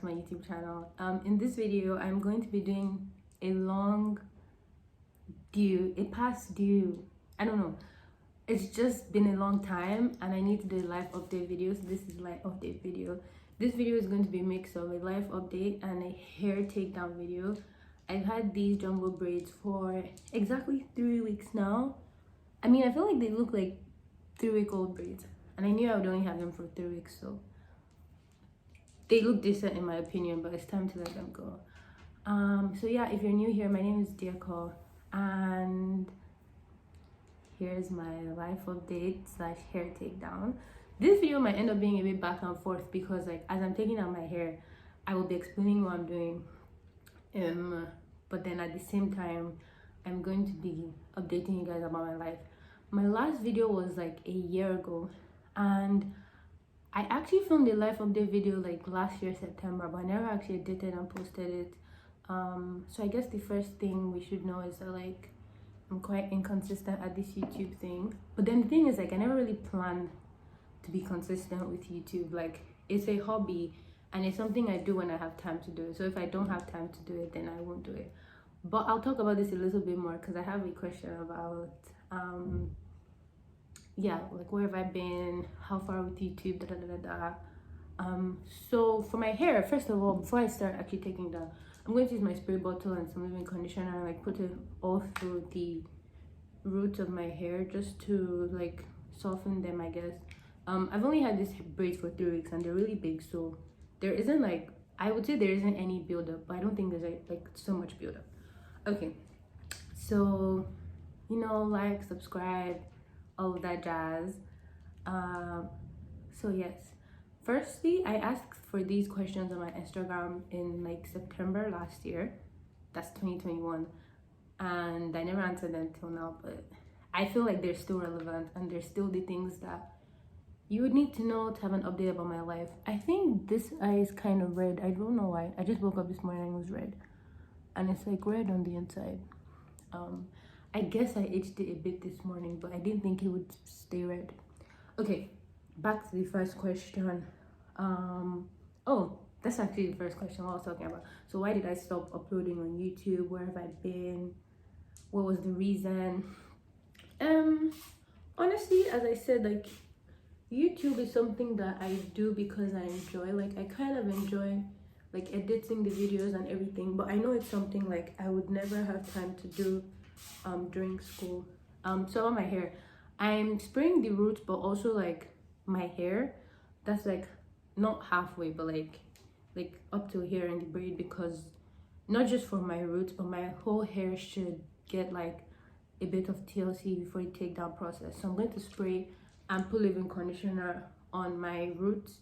to my YouTube channel. In this video I'm going to be doing a past due, I don't know, it's just been a long time and I need to do a life update video. So this is life update video. This video is going to be a mix of a life update and a hair takedown video. I've had these jumbo braids for exactly 3 weeks now. I mean, I feel like they look like 3-week-old braids, and I knew I would only have them for 3 weeks, so they look decent in my opinion, but it's time to let them go. So yeah, if you're new here, my name is Diako, and here's my life update / hair takedown. This video might end up being a bit back and forth because, like, as I'm taking out my hair, I will be explaining what I'm doing, but then at the same time I'm going to be updating you guys about my life. My last video was like a year ago, and I actually filmed a life update video like last year September, but I never actually edited and posted it. So I guess the first thing we should know is that, like, I'm quite inconsistent at this YouTube thing. But then the thing is, like, I never really planned to be consistent with YouTube. Like, it's a hobby and it's something I do when I have time to do it. So if I don't have time to do it, then I won't do it. But I'll talk about this a little bit more because I have a question about yeah, like, where have I been, how far with YouTube, so for my hair, first of all, before I start actually taking down, I'm going to use my spray bottle and some leave-in conditioner and, like, put it all through the roots of my hair just to, like, soften them, I guess. I've only had this braid for 3 weeks and they're really big, so there isn't, like, I would say there isn't any build-up, but I don't think there's like so much build-up. Okay, so, you know, like, subscribe, all of that jazz. So yes, firstly, I asked for these questions on my Instagram in like September last year, that's 2021, and I never answered them till now, but I feel like they're still relevant and they're still the things that you would need to know to have an update about my life. I think this eye is kind of red. I don't know why. I just woke up this morning and it was red, and it's like red on the inside. I guess I aged it a bit this morning, but I didn't think it would stay red. Okay, back to the first question. Oh, that's actually the first question I was talking about. So why did I stop uploading on YouTube? Where have I been? What was the reason? Honestly, as I said, like, YouTube is something that I do because I enjoy. Like, I kind of enjoy, like, editing the videos and everything, but I know it's something, like, I would never have time to do during school. So about my hair, I'm spraying the roots, but also, like, my hair that's, like, not halfway, but like up to here in the braid, because not just for my roots, but my whole hair should get like a bit of TLC before the takedown process. So I'm going to spray and put leave-in conditioner on my roots,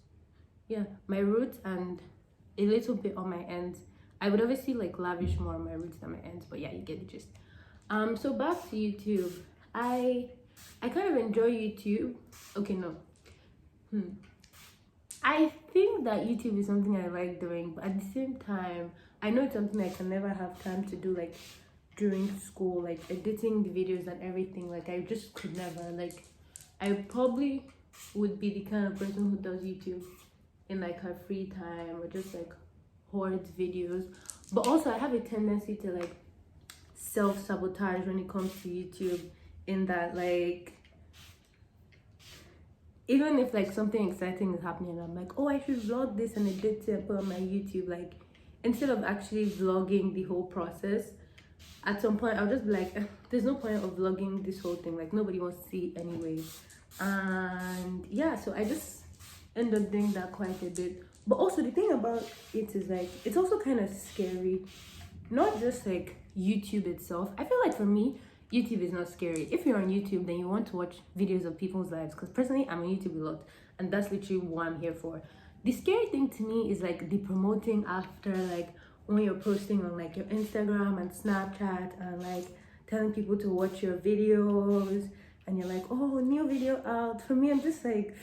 yeah, my roots, and a little bit on my ends. I would obviously, like, lavish more on my roots than my ends, but yeah, you get the gist. So back to YouTube. I kind of enjoy YouTube. Okay, no. I think that YouTube is something I like doing, but at the same time, I know it's something I can never have time to do, like, during school, like, editing the videos and everything. Like, I just could never. Like, I probably would be the kind of person who does YouTube in, like, her free time or just, like, hoards videos. But also, I have a tendency to, like, self-sabotage when it comes to YouTube, in that, like, even if, like, something exciting is happening, I'm like, oh, I should vlog this and edit it and put on my YouTube, like, instead of actually vlogging the whole process. At some point I'll just be like, there's no point of vlogging this whole thing, like, nobody wants to see it anyway. And yeah, so I just end up doing that quite a bit. But also the thing about it is, like, it's also kind of scary, not just like YouTube itself. I feel like for me, YouTube is not scary. If you're on YouTube, then you want to watch videos of people's lives, because personally I'm on YouTube a lot and that's literally what I'm here for. The scary thing to me is, like, the promoting after, like, when you're posting on, like, your Instagram and Snapchat and, like, telling people to watch your videos and you're like, oh, new video out. For me, I'm just like,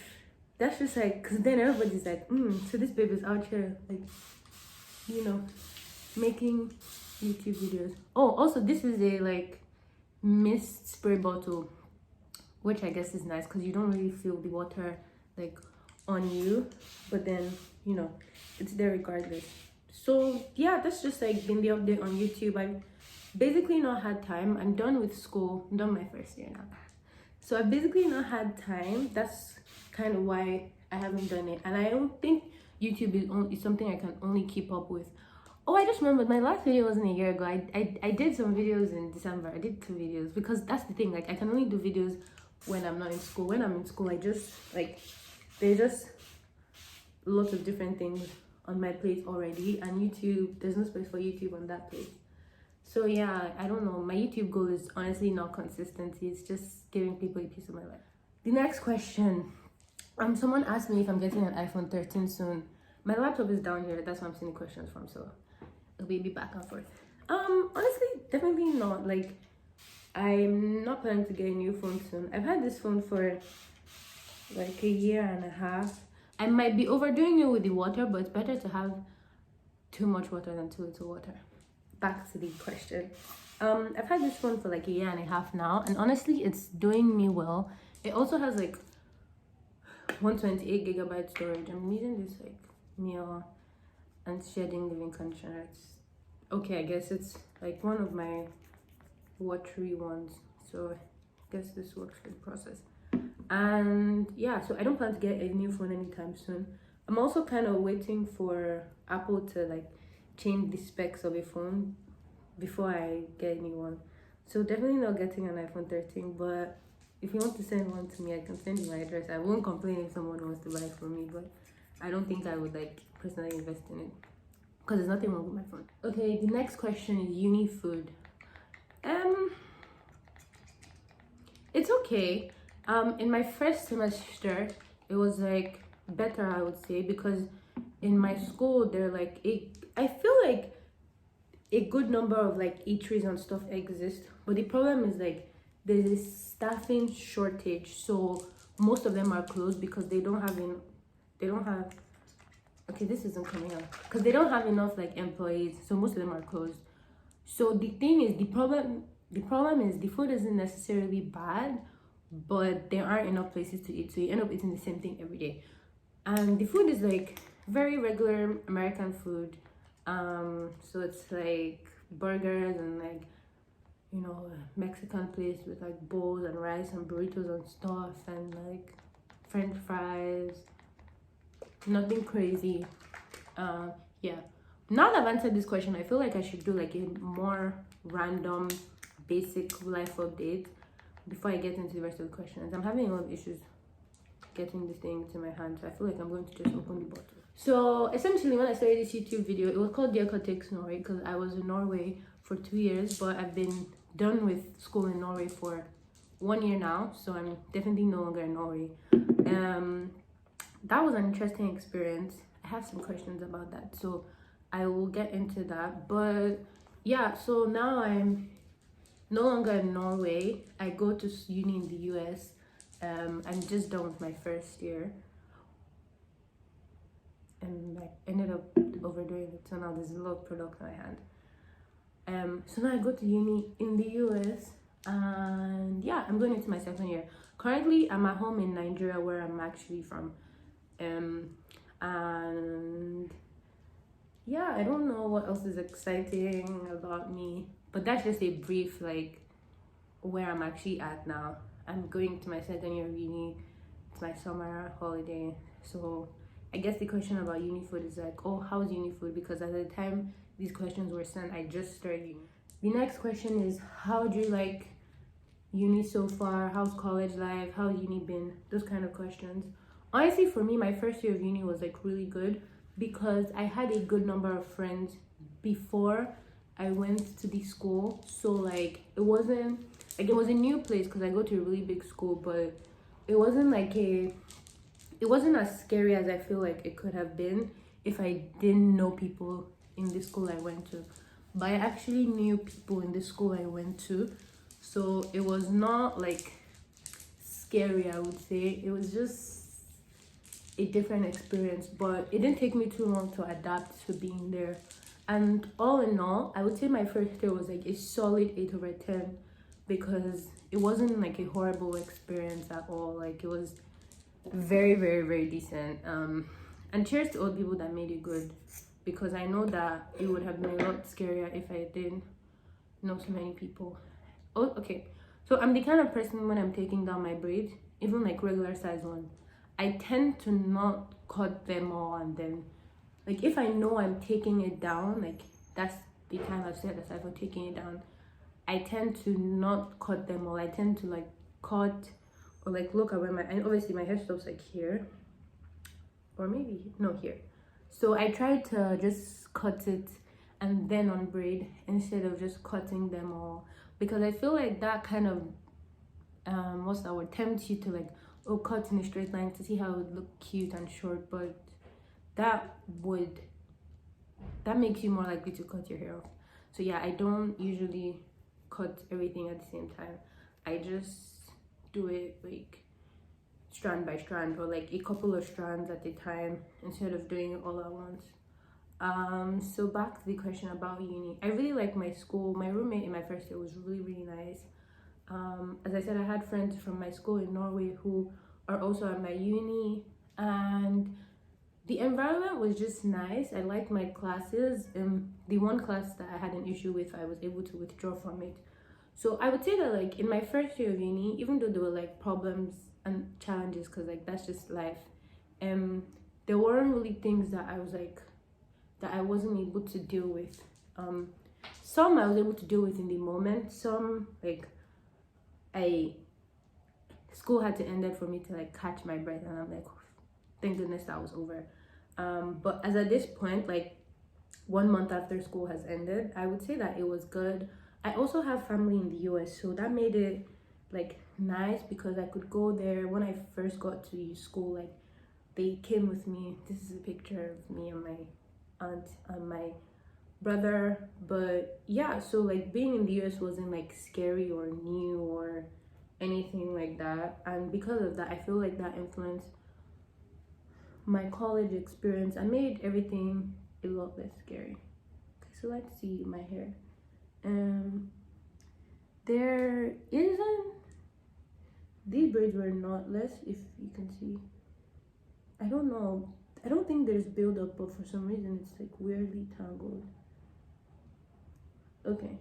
that's just like, because then everybody's like, so this babe is out here, like, you know, making YouTube videos. Oh, also, this is a, like, mist spray bottle, which I guess is nice because you don't really feel the water, like, on you, but then you know it's there regardless. So yeah, that's just like been the update on YouTube. I've basically not had time. I'm done with school. I'm done my first year now, so I've basically not had time. That's kind of why I haven't done it, and I don't think YouTube is something I can only keep up with. Oh, I just remembered my last video wasn't a year ago. I did some videos in December. I did 2 videos because that's the thing. Like I can only do videos when I'm not in school. When I'm in school, I just like there's just lots of different things on my plate already, and YouTube, there's no space for YouTube on that plate. So yeah, I don't know. My YouTube goal is honestly not consistency. It's just giving people a piece of my life. The next question. Someone asked me if I'm getting an iPhone 13 soon. My laptop is down here. That's where I'm seeing the questions from. So it'll be back and forth. Honestly, definitely not. Like, I'm not planning to get a new phone soon. I've had this phone for like a year and a half. I might be overdoing it with the water, but it's better to have too much water than too little water. Back to the question. I've had this phone for like a year and a half now, and honestly, it's doing me well. It also has like 128 gigabyte storage. I'm using this like meal and shading living conditioner. It's okay. I guess it's like one of my watery ones, so I guess this works for the process. And yeah, so I don't plan to get a new phone anytime soon. I'm also kind of waiting for Apple to like change the specs of a phone before I get a new one. So definitely not getting an iPhone 13, but if you want to send one to me, I can send you my address. I won't complain if someone wants to buy it from me, but I don't think I would like personally invest in it because there's nothing wrong with my phone. Okay, the next question is uni food. It's okay. In my first semester, it was like better, I would say, because in my school they're like I feel like a good number of like eateries and stuff exist, but the problem is like there's a staffing shortage, so most of them are closed because they don't have okay, this isn't coming out because they don't have enough like employees, so most of them are closed. So the thing is, the problem is the food isn't necessarily bad, but there aren't enough places to eat, so you end up eating the same thing every day. And the food is like very regular American food. So it's like burgers and like, you know, Mexican place with like bowls and rice and burritos and stuff and like French fries. Nothing crazy. Yeah. Now that I've answered this question, I feel like I should do like a more random, basic life update before I get into the rest of the questions. I'm having a lot of issues getting this thing to my hand, so I feel like I'm going to just open the bottle. So essentially, when I started this YouTube video, it was called Dear Takes Norway because I was in Norway for 2 years, but I've been done with school in Norway for 1 year now, so I'm definitely no longer in Norway. That was an interesting experience. I have some questions about that, so I will get into that. But yeah, so now I'm no longer in Norway. I go to uni in the US. I'm just done with my first year, and I ended up overdoing it, so now there's a lot of product on my hand. So now I go to uni in the US, and yeah, I'm going into my second year. Currently I'm at home in Nigeria, where I'm actually from. And yeah, I don't know what else is exciting about me, but that's just a brief like where I'm actually at now. I'm going to my second year of uni. It's my summer holiday, so I guess the question about uni food is like, oh, how's uni food? Because at the time these questions were sent, I just started uni. The next question is, how do you like uni so far? How's college life? How's uni been? Those kind of questions. Honestly, for me, my first year of uni was like really good because I had a good number of friends before I went to the school. So like it wasn't like, it was a new place because I go to a really big school, but it wasn't as scary as I feel like it could have been if I didn't know people in the school I went to. But I actually knew people in the school I went to, so it was not like scary, I would say. It was just a different experience, but it didn't take me too long to adapt to being there. And all in all, I would say my first year was like a solid 8/10 because it wasn't like a horrible experience at all. Like it was very, very, very decent. And cheers to all people that made it good, because I know that it would have been a lot scarier if I didn't know so many people. Oh, okay. So I'm the kind of person, when I'm taking down my braids, even like regular size one, I tend to not cut them all, and then like if I know I'm taking it down, like that's the time I've set aside for taking it down, I tend to not cut them all. I tend to like cut or like look at where my, and obviously my hair stops like here, or maybe no, here. So I try to just cut it and then on braid instead of just cutting them all, because I feel like that kind of what's that word, tempts you to like, oh, cut in a straight line to see how it would look cute and short, but that makes you more likely to cut your hair off. So yeah, I don't usually cut everything at the same time. I just do it like strand by strand, or like a couple of strands at a time instead of doing it all at once. So back to the question about uni. I really like my school. My roommate in my first year was really, really nice. As I said, I had friends from my school in Norway who are also at my uni, and the environment was just nice. I liked my classes. The one class that I had an issue with, I was able to withdraw from it. So I would say that like in my first year of uni, even though there were like problems and challenges, because like that's just life, there weren't really things that I was like, that I wasn't able to deal with. Some I was able to deal with in the moment. Some like school had to end it for me to like catch my breath, and I'm like, thank goodness that was over. But as at this point, like 1 month after school has ended, I would say that it was good. I also have family in the US, so that made it like nice, because I could go there. When I first got to school, like they came with me. This is a picture of me and my aunt and my brother. But yeah, so like being in the US wasn't like scary or new or anything like that, and because of that I feel like that influenced my college experience and made everything a lot less scary. Okay, so let's see my hair. There isn't, these braids were knotless, if you can see. I don't know, I don't think there's build-up, but for some reason it's like weirdly tangled. Okay,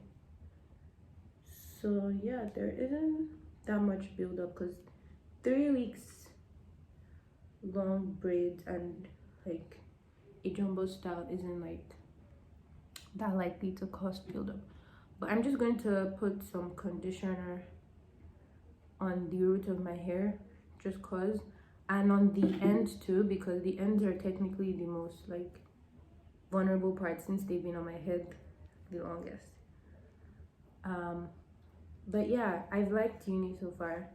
so yeah, there isn't that much build-up, because 3 weeks long braids and like a jumbo style isn't like that likely to cause build-up. But I'm just going to put some conditioner on the root of my hair, just cause, and on the ends too, because the ends are technically the most like vulnerable part, since they've been on my head the longest. But yeah, I've liked uni so far,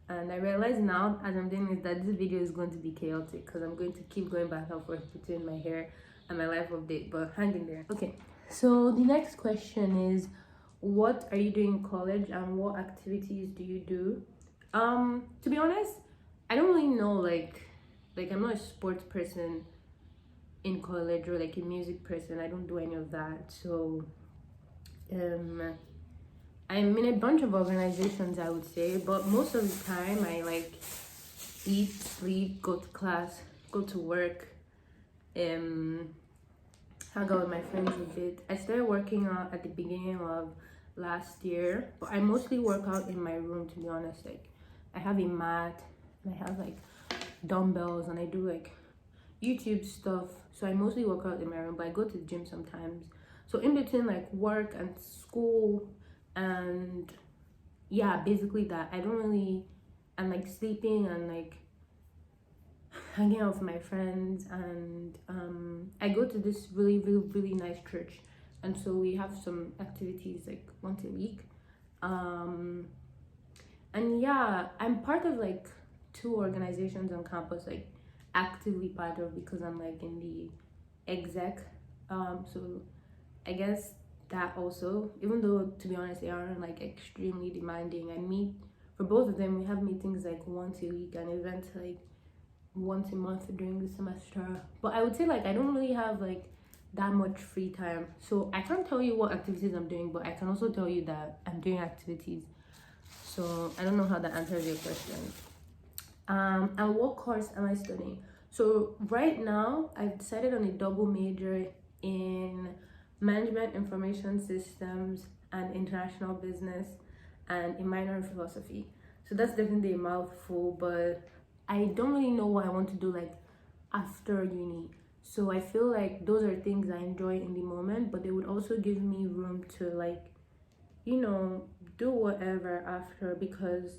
and I realize now as I'm doing this that this video is going to be chaotic, because I'm going to keep going back and forth between my hair and my life update, but hang in there. Okay, so the next question is, what are you doing in college and what activities do you do? To be honest, I don't really know, like I'm not a sports person in college, or like a music person. I don't do any of that. So I'm in a bunch of organizations, I would say, but most of the time I like eat, sleep, go to class, go to work, hang out with my friends a bit. I started working out at the beginning of last year, but I mostly work out in my room, to be honest. Like I have a mat and I have like dumbbells, and I do like YouTube stuff. So I mostly work out in my room, but I go to the gym sometimes. So in between like work and school and yeah, basically that, I don't really, and like sleeping and like hanging out with my friends, and I go to this really, really, really nice church, and so we have some activities like once a week. And yeah, I'm part of like 2 organizations on campus, like actively part of, because I'm like in the exec. So I guess that also, even though to be honest they aren't like extremely demanding, I meet for both of them. We have meetings like once a week and events like once a month during the semester. But I would say like I don't really have like that much free time, so I can't tell you what activities I'm doing, but I can also tell you that I'm doing activities. So I don't know how that answers your question. And what course am I studying? So right now I've decided on a double major in management information systems and international business, and a minor in philosophy. So that's definitely a mouthful, but I don't really know what I want to do like after uni. So I feel like those are things I enjoy in the moment, but they would also give me room to like, do whatever after, because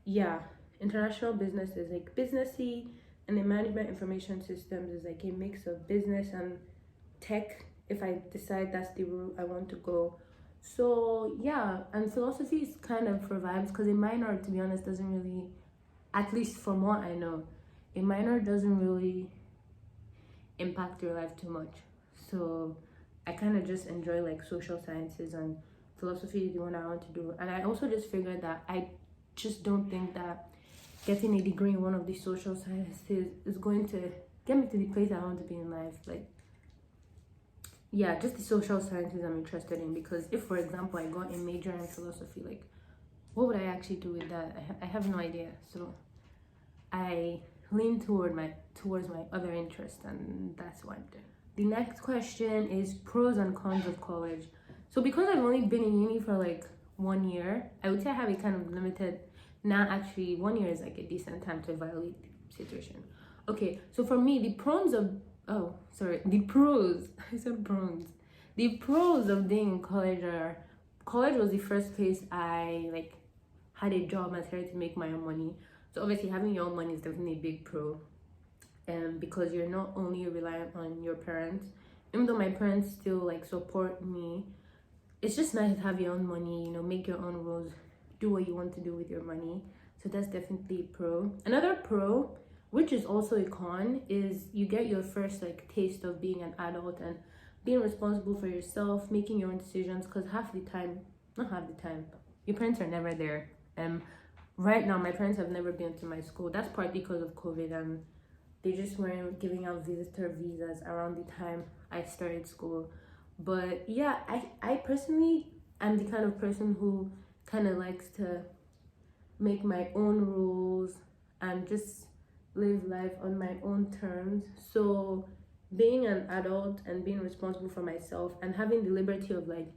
yeah, international business is like businessy, and the management information systems is like a mix of business and tech, if I decide that's the route I want to go. So yeah, and philosophy is kind of for vibes, because a minor, to be honest, doesn't really, at least from what I know, a minor doesn't really impact your life too much. So I kind of just enjoy like social sciences, and philosophy is the one I want to do. And I also just figured that I just don't think that getting a degree in one of these social sciences is going to get me to the place I want to be in life. Like, yeah, just the social sciences I'm interested in. Because if, for example, I got a major in philosophy, like, what would I actually do with that? I have no idea. So I lean towards my other interest, and that's what I'm doing. The next question is pros and cons of college. So because I've only been in uni for like 1 year, I would say I have a kind of limited. Now, actually, 1 year is like a decent time to evaluate the situation. Okay, so for me, the pros of the pros. I said pros. The pros of being in college are, college was the first place I like had a job and started to make my own money. So obviously having your own money is definitely a big pro. Because you're not only reliant on your parents, even though my parents still like support me, it's just nice to have your own money, make your own rules, do what you want to do with your money. So that's definitely a pro. Another pro, which is also a con, is you get your first like taste of being an adult and being responsible for yourself, making your own decisions, because not half the time, your parents are never there. Right now my parents have never been to my school. That's partly because of COVID, and they just weren't giving out visitor visas around the time I started school. But yeah, I personally am the kind of person who kind of likes to make my own rules and just live life on my own terms. So being an adult and being responsible for myself and having the liberty of like,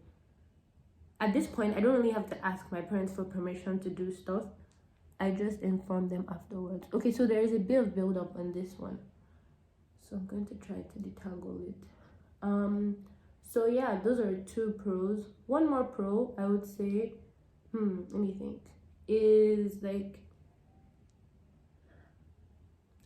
at this point I don't really have to ask my parents for permission to do stuff. I just inform them afterwards. Okay, so there is a bit of build up on this one, so I'm going to try to detangle it. So yeah, those are two pros. One more pro I would say, let me think, is like,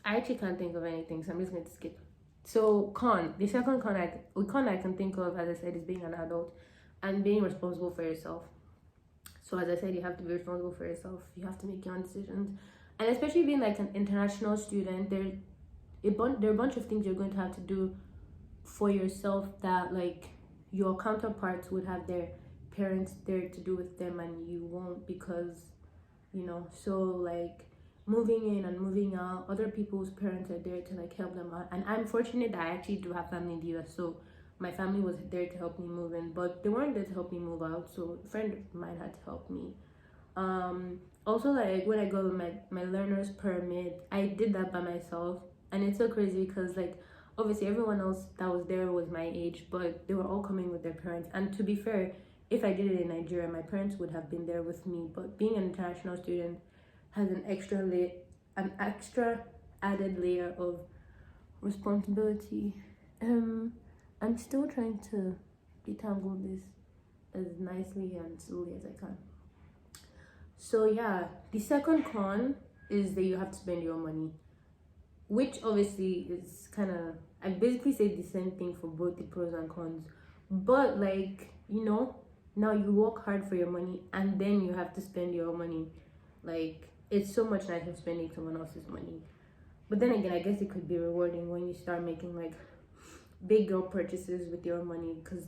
I actually can't think of anything, so I'm just going to skip. So the second con I can think of, as I said, is being an adult and being responsible for yourself. So as I said, you have to be responsible for yourself. You have to make your own decisions. And especially being like an international student, there are a bunch of things you're going to have to do for yourself that like your counterparts would have their parents there to do with them, and you won't, because so like moving in and moving out, other people's parents are there to like help them out. And I'm fortunate that I actually do have family in the US, so my family was there to help me move in, but they weren't there to help me move out, so a friend of mine had to help me. Also, like when I got my learner's permit, I did that by myself, and it's so crazy because like obviously everyone else that was there was my age, but they were all coming with their parents. And to be fair, if I did it in Nigeria, my parents would have been there with me, but being an international student has an extra added layer of responsibility. I'm still trying to detangle this as nicely and slowly as I can. So yeah, the second con is that you have to spend your own money, which obviously is kind of, I basically said the same thing for both the pros and cons. But like, now you work hard for your money and then you have to spend your own money. Like, it's so much nicer spending someone else's money. But then again, I guess it could be rewarding when you start making like big girl purchases with your own money, because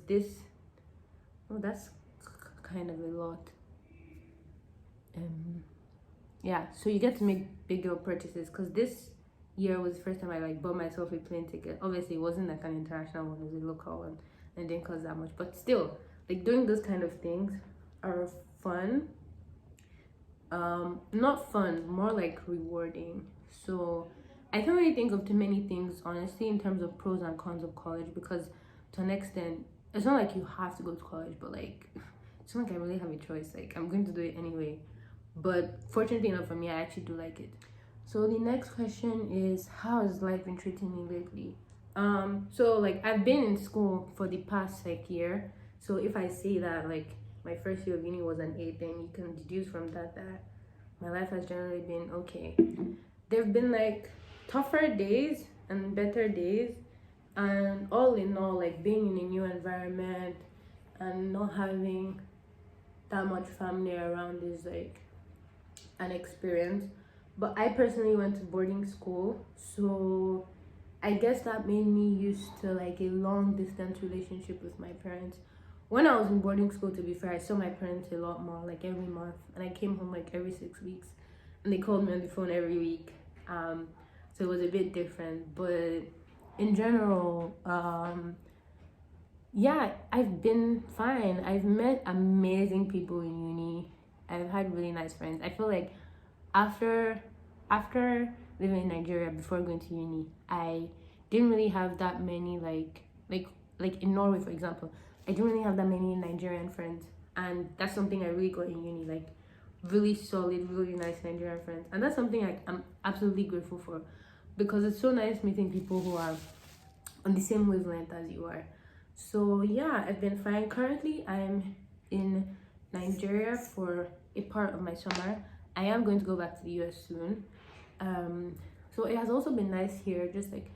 that's kind of a lot. Yeah, so you get to make big girl purchases, because this year was the first time I like bought myself a plane ticket. Obviously it wasn't like an international one, it was a local one, and it didn't cost that much, but still, like doing those kind of things are fun. not fun, more like rewarding. So I can't really think of too many things honestly in terms of pros and cons of college, because to an extent it's not like you have to go to college, but like it's not like I really have a choice. Like I'm going to do it anyway. But fortunately enough for me, I actually do like it. So the next question is, how has life been treating me lately? So like I've been in school for the past like year. So if I say that like my first year of uni was an 8, then you can deduce from that that my life has generally been okay. There have been like tougher days and better days, and all in all, like being in a new environment and not having that much family around is like an experience. But I personally went to boarding school, so I guess that made me used to like a long distance relationship with my parents. When I was in boarding school, to be fair, I saw my parents a lot more, like every month, and I came home like every 6 weeks, and they called me on the phone every week. So it was a bit different, but in general, yeah, I've been fine. I've met amazing people in uni. I've had really nice friends. I feel like after after living in Nigeria before going to uni, I didn't really have that many like in Norway, for example. I didn't really have that many Nigerian friends, and that's something I really got in uni. Like really solid, really nice Nigerian friends, and that's something I'm absolutely grateful for, because it's so nice meeting people who are on the same wavelength as you are. So yeah, I've been fine. Currently, I'm in Nigeria for a part of my summer. I am going to go back to the US soon. So it has also been nice here, just like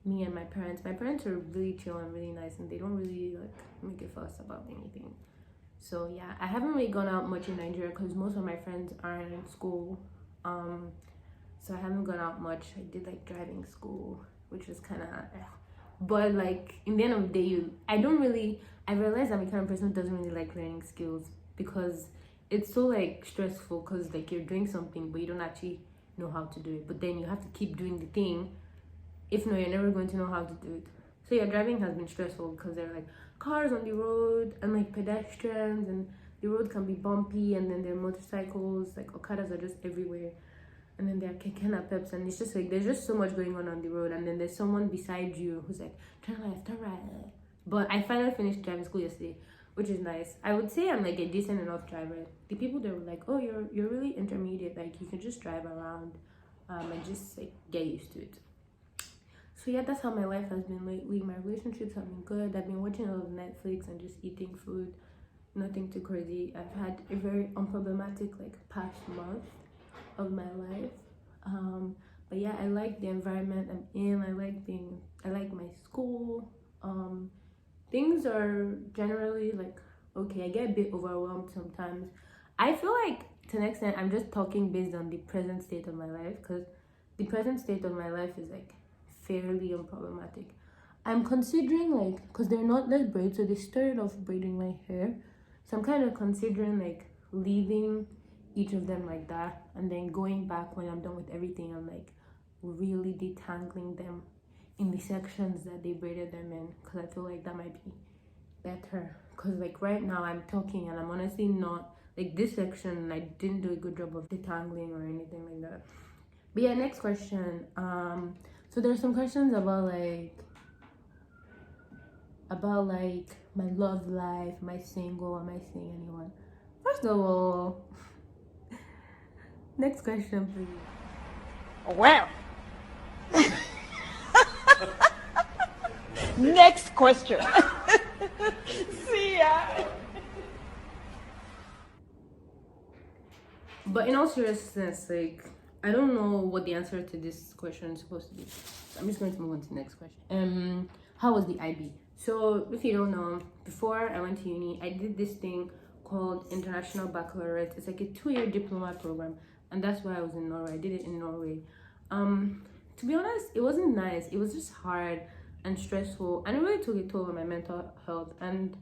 me and my parents. My parents are really chill and really nice, and they don't really like make a fuss about anything. So yeah, I haven't really gone out much in Nigeria because most of my friends are in school. So I haven't gone out much. I did like driving school, which was kind of but like in the end of the day, I realized I'm the kind of person who doesn't really like learning skills, because it's so like stressful, because like you're doing something but you don't actually know how to do it, but then you have to keep doing the thing. If not, you're never going to know how to do it. So yeah, driving has been stressful because there are like cars on the road and like pedestrians, and the road can be bumpy, and then there are motorcycles, like okadas are just everywhere, and then there are keke napeps, and it's just like there's just so much going on the road, and then there's someone beside you who's like turn left, turn right. But I finally finished driving school yesterday, which is nice. I would say I'm like a decent enough driver. The people there were like, oh, you're really intermediate, like you can just drive around and just like get used to it. So yeah, that's how my life has been lately. My relationships have been good. I've been watching a lot of Netflix and just eating food, nothing too crazy. I've had a very unproblematic like past month of my life. But yeah, I like the environment I'm in. I like my school. Things are generally like okay. I get a bit overwhelmed sometimes. I feel like to an extent I'm just talking based on the present state of my life, because the present state of my life is like fairly unproblematic. I'm considering like, because they're not like braids, so they started off braiding my hair, so I'm kind of considering like leaving each of them like that, and then going back when I'm done with everything and like really detangling them in the sections that they braided them in, because I feel like that might be better. Because like right now I'm talking and I'm honestly not like this section, I didn't do a good job of detangling or anything like that. But yeah, next question. So there's some questions about like my love life, am I single, am I seeing anyone? First of all, next question, please. Well, next question. See ya. But in all seriousness, like I don't know what the answer to this question is supposed to be. So I'm just going to move on to the next question. How was the IB? So if you don't know, before I went to uni, I did this thing called International Baccalaureate. It's like a 2-year diploma program, and that's why I was in Norway. I did it in Norway. To be honest, it wasn't nice. It was just hard and stressful, and it really took a toll on my mental health. And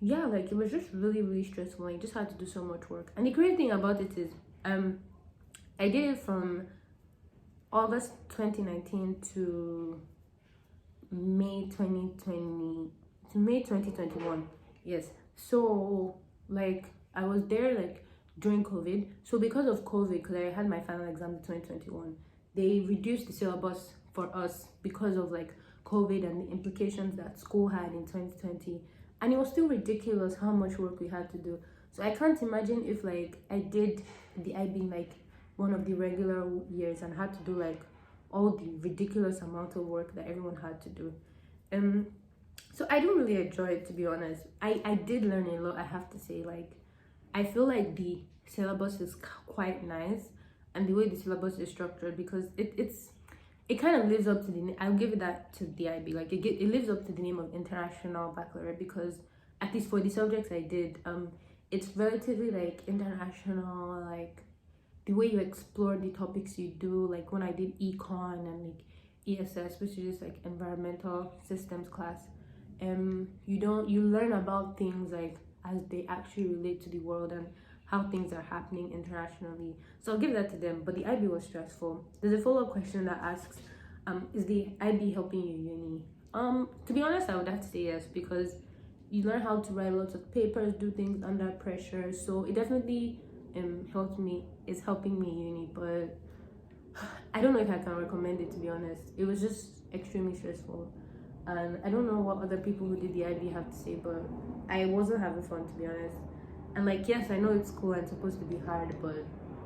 yeah, like it was just really stressful. I just had to do so much work. And the crazy thing about it is I did it from August 2019 to May 2020 to May 2021. Yes. So like I was there like during COVID. So because of COVID, because I had my final exam in 2021, they reduced the syllabus for us because of like COVID and the implications that school had in 2020. And it was still ridiculous how much work we had to do. So I can't imagine if like I did the IB like one of the regular years and had to do like all the ridiculous amount of work that everyone had to do. So I don't really enjoy it, to be honest. I did learn a lot, I have to say. Like, I feel like the syllabus is quite nice, and the way the syllabus is structured, because it kind of lives up to the, I'll give it that to the IB, like it lives up to the name of International Baccalaureate, because at least for the subjects I did, it's relatively like international, like the way you explore the topics you do. Like when I did econ and like ESS, which is just like environmental systems class, you learn about things like as they actually relate to the world and how things are happening internationally. So I'll give that to them. But the IB was stressful. There's a follow-up question that asks, is the IB helping you uni? To be honest, I would have to say yes, because you learn how to write lots of papers, do things under pressure. So it definitely is helping me uni, but I don't know if I can recommend it, to be honest. It was just extremely stressful. And I don't know what other people who did the IB have to say, but I wasn't having fun, to be honest. And like, yes, I know it's school and it's supposed to be hard, but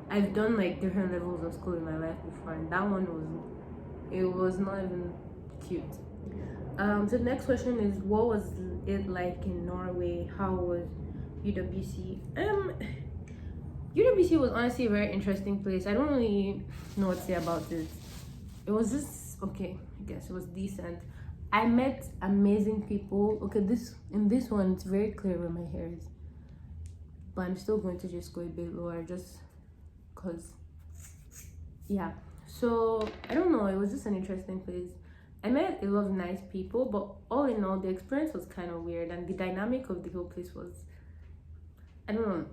I've done like different levels of school in my life before, and that one was not even cute. So the next question is, what was it like in Norway? How was UWC? UWC was honestly a very interesting place. I don't really know what to say about it. It was just okay, I guess it was decent. I met amazing people. Okay, in this one it's very clear where my hair is, but I'm still going to just go a bit lower just because, yeah. So I don't know, it was just an interesting place. I met a lot of nice people, but all in all the experience was kind of weird, and the dynamic of the whole place was, I don't know.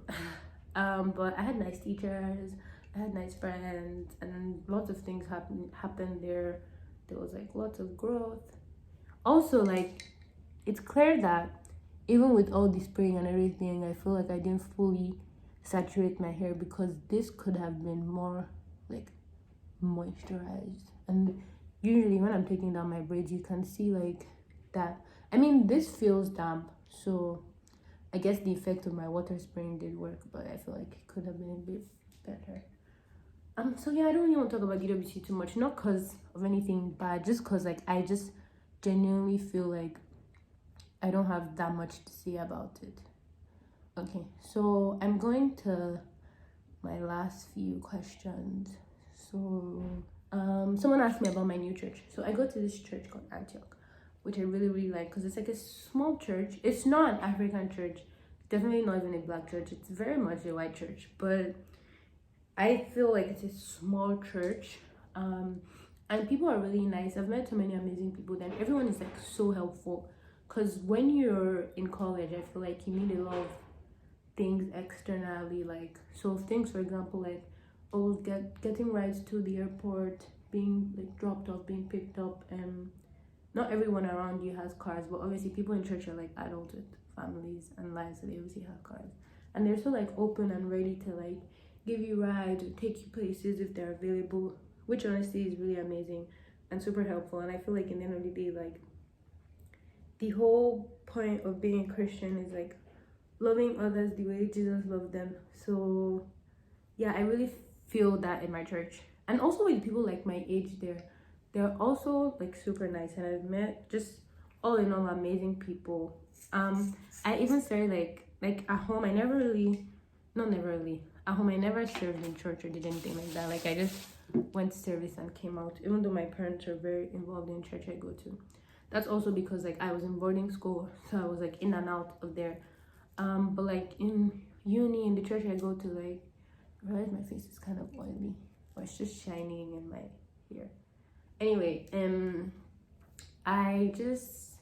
But I had nice teachers, I had nice friends, and lots of things happened there. There was like lots of growth. Also, like, it's clear that even with all the spraying and everything, I feel like I didn't fully saturate my hair, because this could have been more like moisturized. And usually when I'm taking down my braids, you can see like that. I mean, this feels damp, so I guess the effect of my water spraying did work, but I feel like it could have been a bit better. So yeah, I don't really want to talk about UWC too much, not because of anything bad, just because like I just genuinely feel like I don't have that much to say about it. Okay, so I'm going to my last few questions. So someone asked me about my new church. So I go to this church called Antioch, which I really, really like, because it's like a small church. It's not an African church, definitely not even a black church. It's very much a white church, but I feel like it's a small church. And people are really nice. I've met so many amazing people there. Everyone is like so helpful, because when you're in college, I feel like you need a lot of things externally, like, so things, for example, like getting rides to the airport, being like dropped off, being picked up. Not everyone around you has cars, but obviously people in church are like adults with families and lives, so they obviously have cars, and they're so like open and ready to like give you rides or take you places if they're available, which honestly is really amazing and super helpful. And I feel like in the end of the day, like, the whole point of being a Christian is like loving others the way Jesus loved them. So yeah, I really feel that in my church. And also with people like my age there, they're also like super nice, and I've met just all in all amazing people. I even started like at home, I never really, not never really, at home I never served in church or did anything like that. Like, I just went to service and came out, even though my parents are very involved in church I go to. That's also because like I was in boarding school, so I was like in and out of there. But like in uni, in the church I go to, like, I realize my face is kind of oily, or it's just shining in my hair. Anyway, I just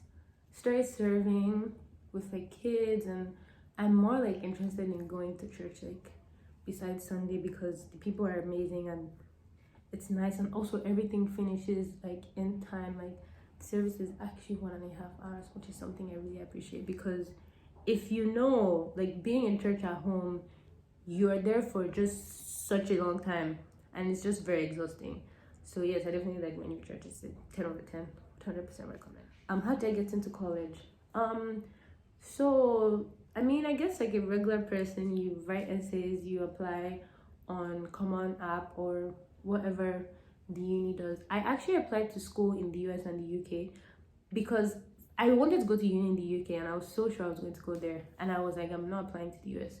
started serving with like kids, and I'm more like interested in going to church like besides Sunday, because the people are amazing and it's nice, and also everything finishes like in time. Like, service is actually 1.5 hours, which is something I really appreciate, because if you know, like, being in church at home, you're there for just such a long time, and it's just very exhausting. So yes, I definitely like my new church. It's a 10 over 10, 100% recommend. How did I get into college? So I mean, I guess like a regular person, you write essays, you apply on Common App or whatever the uni does. I actually applied to school in the US and the UK because I wanted to go to uni in the UK, and I was so sure I was going to go there, and I was like, I'm not applying to the US.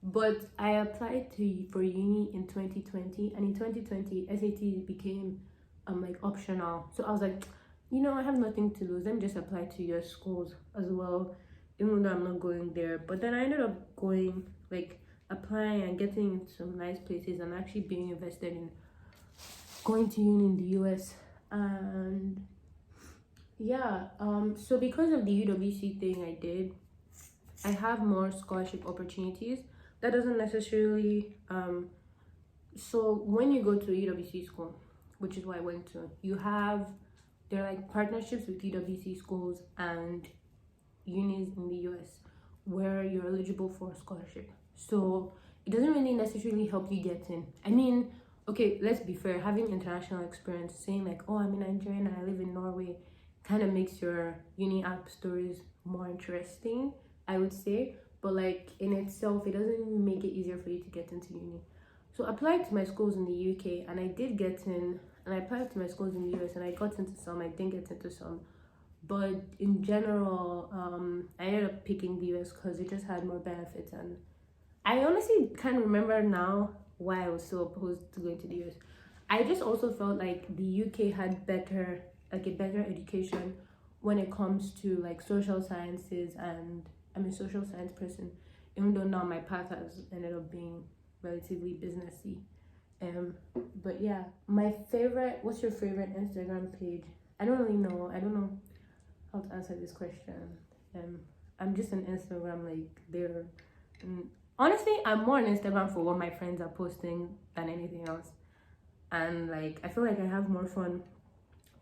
But I applied for uni in 2020, and in 2020 SAT became like optional. So I was like, I have nothing to lose, let me just apply to US schools as well, even though I'm not going there. But then I ended up going, like, applying and getting into some nice places and actually being invested in going to uni in the US. And yeah, so because of the UWC thing I did, I have more scholarship opportunities. That doesn't necessarily so when you go to a UWC school, which is what I went to, there are like partnerships with UWC schools and unis in the US where you're eligible for a scholarship. So it doesn't really necessarily help you get in. I mean, okay, let's be fair, having international experience, saying like, oh, I'm a Nigerian and I live in Norway, kind of makes your uni app stories more interesting, I would say. But like in itself, it doesn't make it easier for you to get into uni. So I applied to my schools in the UK and I did get in, and I applied to my schools in the US and I got into some, I didn't get into some. But in general, I ended up picking the US because it just had more benefits, and I honestly can't remember now why I was so opposed to going to the US. I just also felt like the UK had a better education when it comes to like social sciences, and I'm a social science person, even though now my path has ended up being relatively businessy. But yeah, what's your favorite Instagram page? I don't know how to answer this question. I'm just on Instagram, like there. Honestly, I'm more on Instagram for what my friends are posting than anything else, and like I feel like I have more fun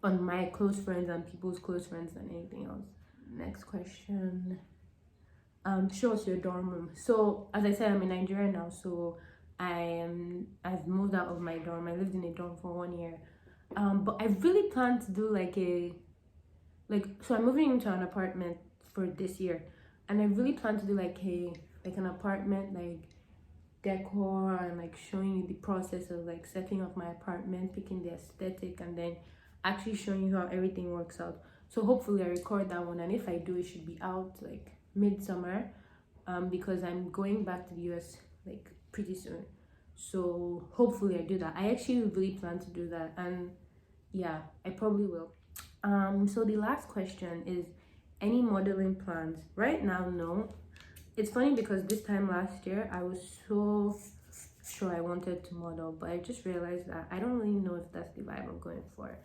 on my close friends and people's close friends than anything else. Next question. Show us your dorm room. So as I said, I'm in Nigeria now, so I've moved out of my dorm. I lived in a dorm for 1 year, but I really plan to do so I'm moving into an apartment for this year, and I really plan to do like an apartment like decor, and like showing you the process of like setting up my apartment, picking the aesthetic, and then actually showing you how everything works out. So hopefully I record that one, and if I do, it should be out like midsummer, because I'm going back to the US like pretty soon. So hopefully I do that. I actually really plan to do that, and yeah, I probably will. So the last question is, any modeling plans? Right now, no. It's funny because this time last year I was so sure I wanted to model, but I just realized that I don't really know if that's the vibe I'm going for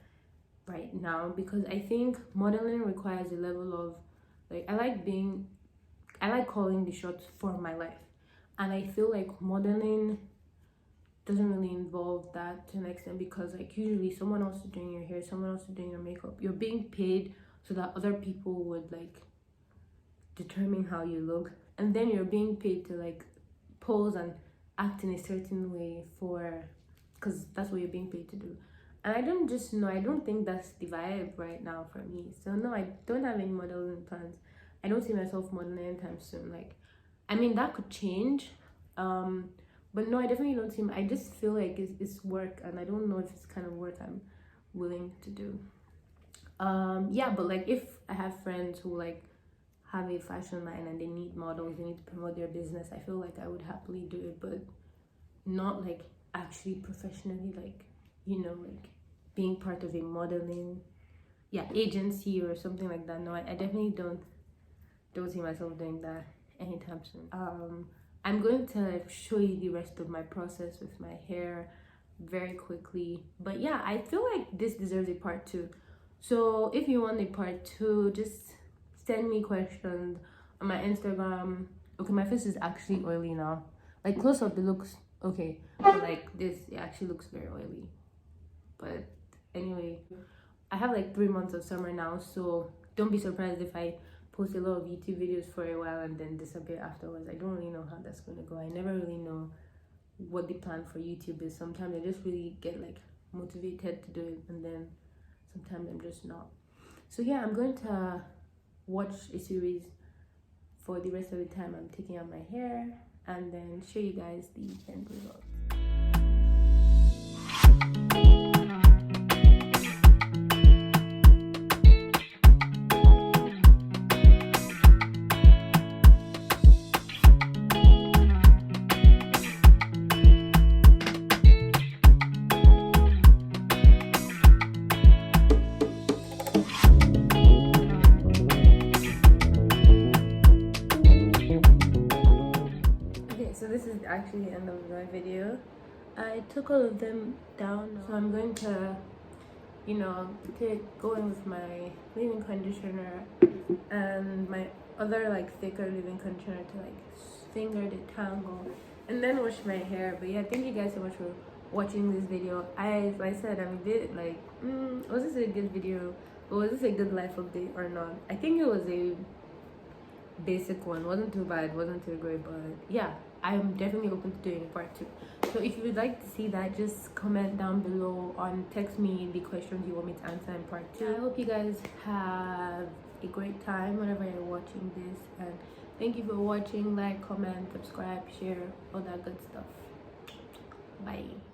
right now, because I think modeling requires a level of like, I like calling the shots for my life, and I feel like modeling doesn't really involve that to an extent, because like usually someone else is doing your hair, someone else is doing your makeup, you're being paid so that other people would like determine how you look, and then you're being paid to like pose and act in a certain way because that's what you're being paid to do. And I don't think that's the vibe right now for me. So no, I don't have any modeling plans. I don't see myself modeling anytime soon. Like, I mean, that could change, but no, I definitely don't see. I just feel like it's work, and I don't know if it's kind of work I'm willing to do. Yeah, but like if I have friends who like have a fashion line and they need models, they need to promote their business, I feel like I would happily do it, but not like actually professionally, like like being part of a modeling agency or something like that. No, I definitely don't see myself doing that anytime soon. I'm going to show you the rest of my process with my hair very quickly, but yeah, I feel like this deserves a part 2. So if you want a part 2, just send me questions on my Instagram. Okay, my face is actually oily now. Like close up it looks okay, but like this, it actually looks very oily. But anyway, I have like 3 months of summer now, so don't be surprised if I post a lot of YouTube videos for a while and then disappear afterwards. I don't really know how that's going to go. I never really know what the plan for YouTube is. Sometimes I just really get like motivated to do it, and then sometimes I'm just not. So yeah, I'm going to watch a series for the rest of the time I'm taking out my hair, and then show you guys the end result. So this is actually the end of my video. I took all of them down, so I'm going to, you know, go in with my leave-in conditioner and my other like thicker leave-in conditioner to like finger detangle and then wash my hair. But yeah, thank you guys so much for watching this video. As I said, I'm a bit like, was this a good video, or was this a good life update or not? I think it was a basic one. Wasn't too bad, wasn't too great, but yeah, I'm definitely open to doing part 2. So if you would like to see that, just comment down below or text me the questions you want me to answer in part 2. I hope you guys have a great time whenever you're watching this, and thank you for watching. Like, comment, subscribe, share, all that good stuff. Bye.